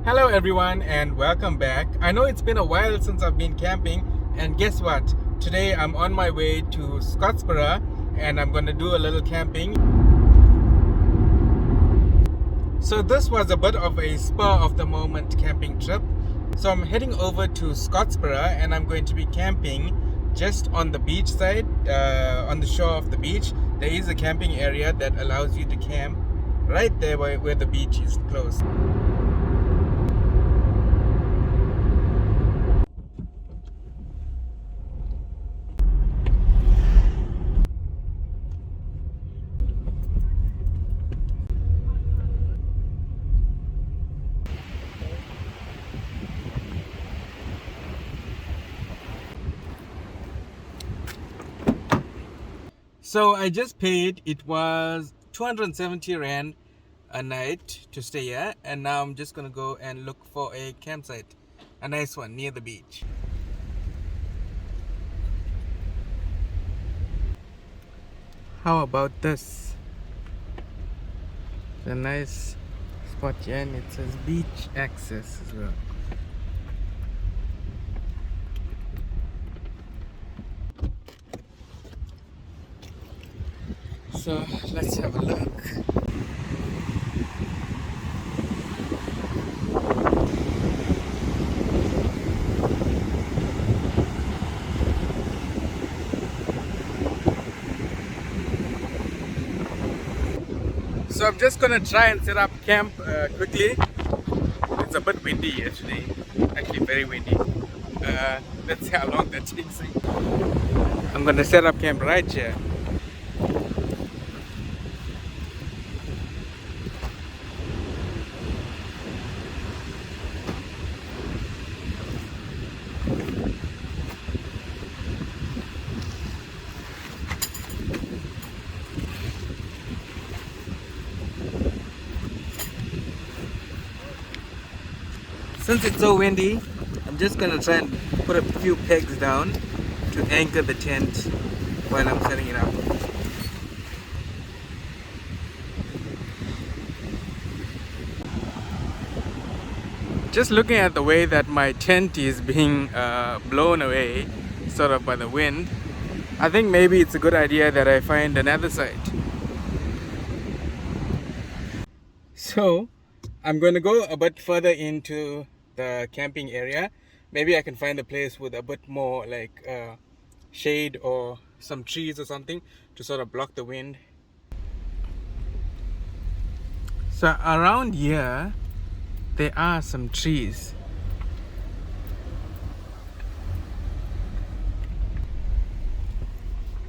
Hello everyone and welcome back. I know it's been a while since I've been camping, and guess what? Today I'm on my way to Scottsboro and I'm going to do a little camping. So this was a bit of a spur of the moment camping trip. So I'm heading over to Scottsboro and I'm going to be camping just on the beach side, on the shore of the beach. There is a camping area that allows you to camp right there where the beach is close. So I just paid, it was 270 Rand a night to stay here, and now I'm just gonna go and look for a campsite, a nice one near the beach. How about this? It's a nice spot here and it says beach access as well. So let's have a look. So I'm just gonna try and set up camp quickly. It's a bit windy here today, actually very windy. Let's see how long that takes. I'm gonna set up camp right here. Since it's so windy, I'm just gonna try and put a few pegs down to anchor the tent while I'm setting it up. Just looking at the way that my tent is being blown away sort of by the wind, I think maybe it's a good idea that I find another site. So I'm going to go a bit further into the camping area. Maybe I can find a place with a bit more like shade or some trees or something to sort of block the wind. So around here there are some trees.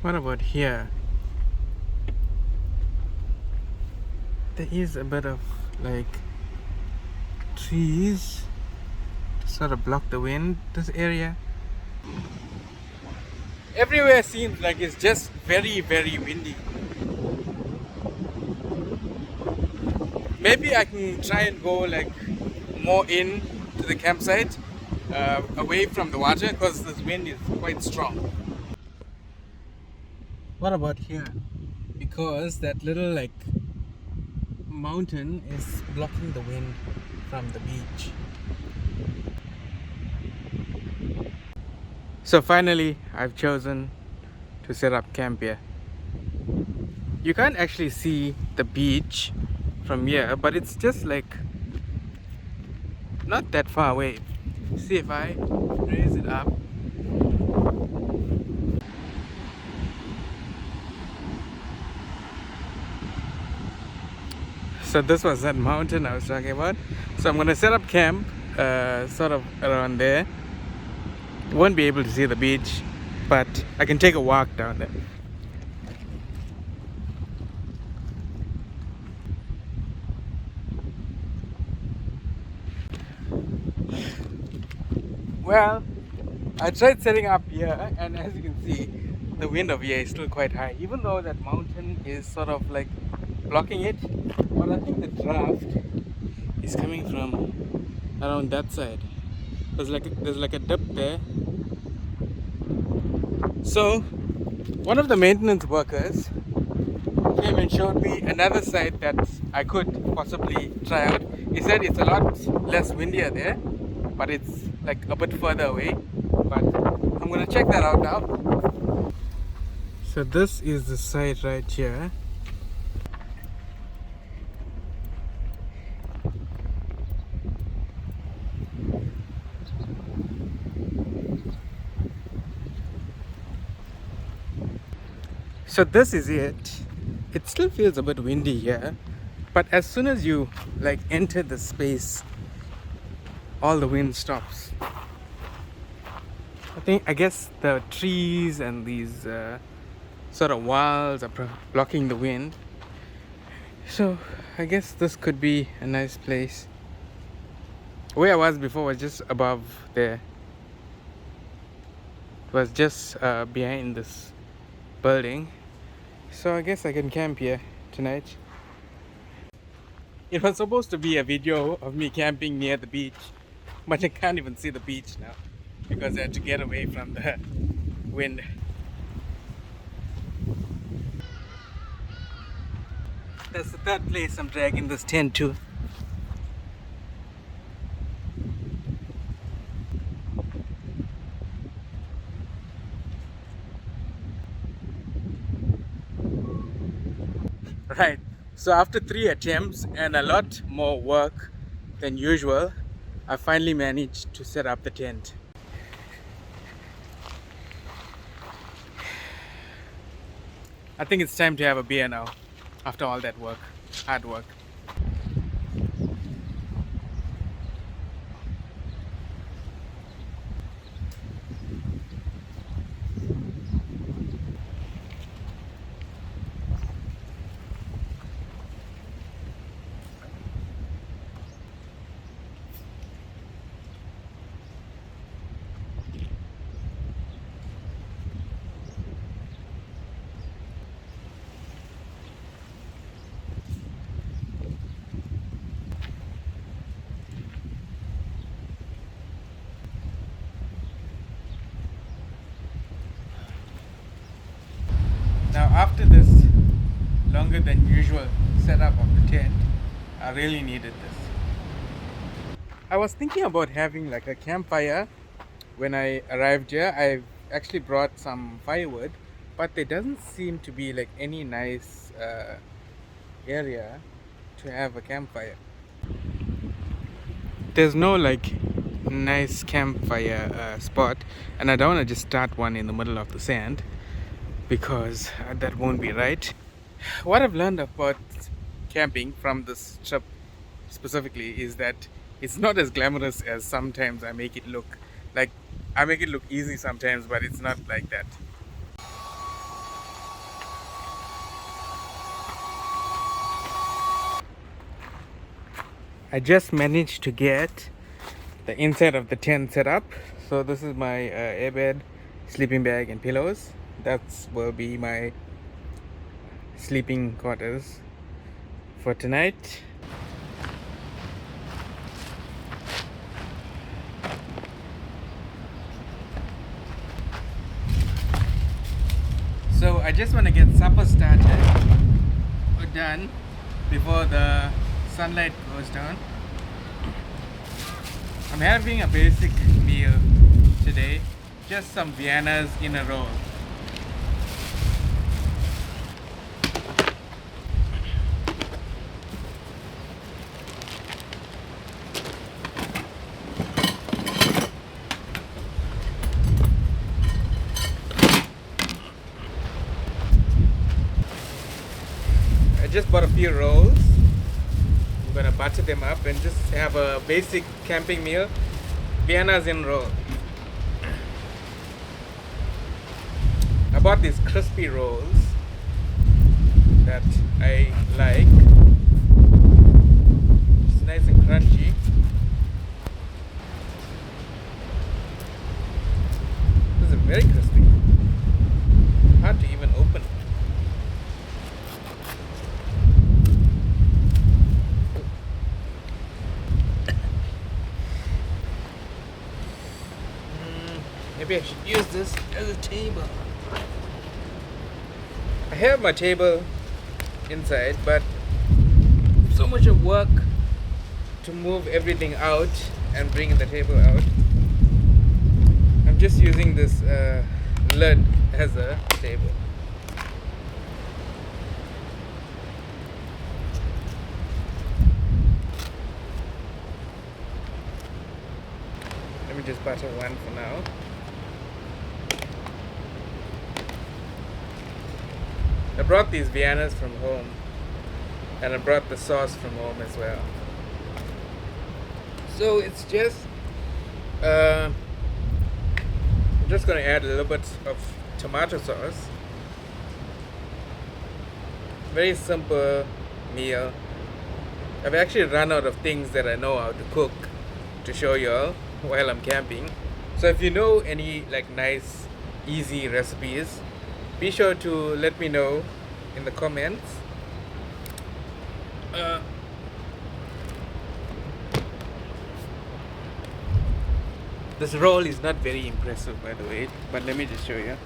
What about here? There is a bit of like trees to sort of block the wind, this area. Everywhere seems like it's just very windy. Maybe I can try and go like more in to the campsite, away from the water, because this wind is quite strong. What about here? Because that little like mountain is blocking the wind from the beach. So finally I've chosen to set up camp here. You can't actually see the beach from here, but it's just like not that far away. See if I raise it up. So this was that mountain I was talking about. So I'm gonna set up camp sort of around there. Won't be able to see the beach, but I can take a walk down there. Well, I tried setting up here, and as you can see, the wind of here is still quite high, even though that mountain is sort of like blocking it. But I think the draft is coming from around that side. There's like a dip there. So one of the maintenance workers came and showed me another site that I could possibly try out. He said it's a lot less windier there, but it's like a bit further away. But I'm gonna check that out now. So this is the site right here. So this is it. It still feels a bit windy here, but as soon as you like enter the space, all the wind stops. I guess the trees and these sort of walls are blocking the wind. So I guess this could be a nice place. Where I was before was just above there. It was just behind this building. So I guess I can camp here tonight. It was supposed to be a video of me camping near the beach, but I can't even see the beach now because I had to get away from the wind. That's the third place I'm dragging this tent to. Right, so after 3 attempts and a lot more work than usual, I finally managed to set up the tent. I think it's time to have a beer now, after all that work, hard work. Now after this longer than usual setup of the tent, I really needed this. I was thinking about having like a campfire when I arrived here. I actually brought some firewood, but there doesn't seem to be like any nice area to have a campfire. There's no like nice campfire spot, and I don't want to just start one in the middle of the sand because that won't be right. What I've learned about camping from this trip specifically is that it's not as glamorous as sometimes I make it look. Like, I make it look easy sometimes, but it's not like that. I just managed to get the inside of the tent set up. So this is my airbed, sleeping bag and pillows. That will be my sleeping quarters for tonight. So I just want to get supper started or done before the sunlight goes down. I'm having a basic meal today, just some Viennas in a roll. I just bought a few rolls. I'm gonna butter them up and just have a basic camping meal. Viennas in roll. I bought these crispy rolls that I like. It's nice and crunchy. This is very crispy. Hard to even open. Maybe I should use this as a table. I have my table inside, but so much of work to move everything out and bring the table out, I'm just using this lid as a table. Let me just butter one for now. I brought these Viennas from home, and I brought the sauce from home as well. So it's just I'm just going to add a little bit of tomato sauce. Very simple meal. I've actually run out of things that I know how to cook to show you all while I'm camping. So if you know any like nice easy recipes, be sure to let me know in the comments. This roll is not very impressive, by the way, but let me just show you.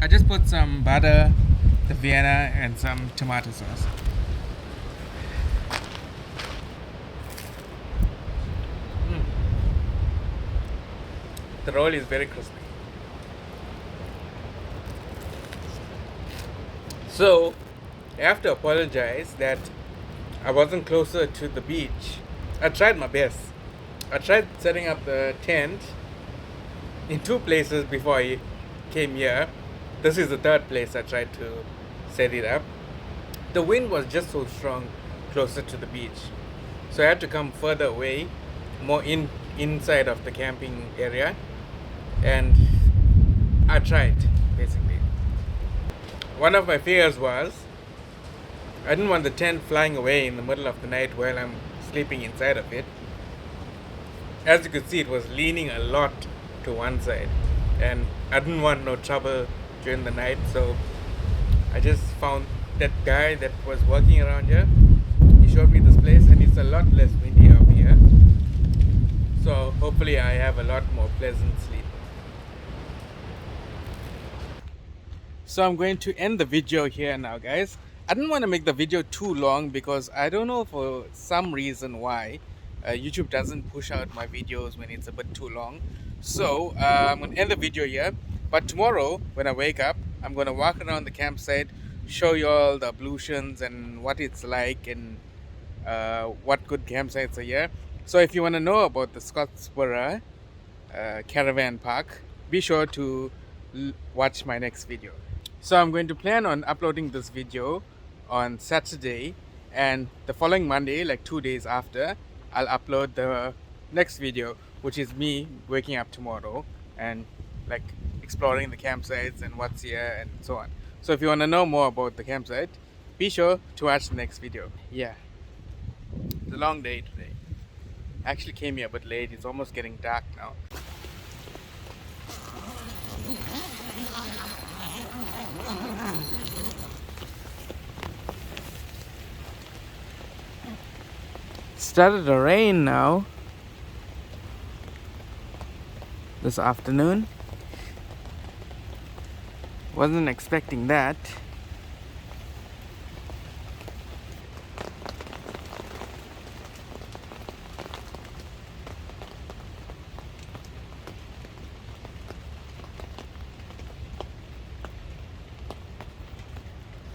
I just put some butter, the Vienna, and some tomato sauce. The roll is very crispy. So, I have to apologize that I wasn't closer to the beach. I tried my best. I tried setting up the tent in two places before I came here. This is the third place I tried to set it up. The wind was just so strong closer to the beach. So I had to come further away, more inside of the camping area. And I tried, basically. One of my fears was I didn't want the tent flying away in the middle of the night while I'm sleeping inside of it. As you could see, it was leaning a lot to one side, and I didn't want no trouble during the night, so I just found that guy that was working around here. He showed me this place, and it's a lot less windy up here, so hopefully I have a lot more pleasant sleep. So I'm going to end the video here now, guys. I didn't want to make the video too long because I don't know for some reason why YouTube doesn't push out my videos when it's a bit too long. So I'm going to end the video here. But tomorrow when I wake up, I'm going to walk around the campsite, show you all the ablutions and what it's like and what good campsites are here. So if you want to know about the Scottsboro caravan park, be sure to watch my next video. So I'm going to plan on uploading this video on Saturday, and the following Monday, like 2 days after, I'll upload the next video, which is me waking up tomorrow and like exploring the campsites and what's here and so on. So if you want to know more about the campsite, be sure to watch the next video. Yeah, it's a long day today. I actually came here a bit late. It's almost getting dark now. Started to rain now this afternoon. Wasn't expecting that.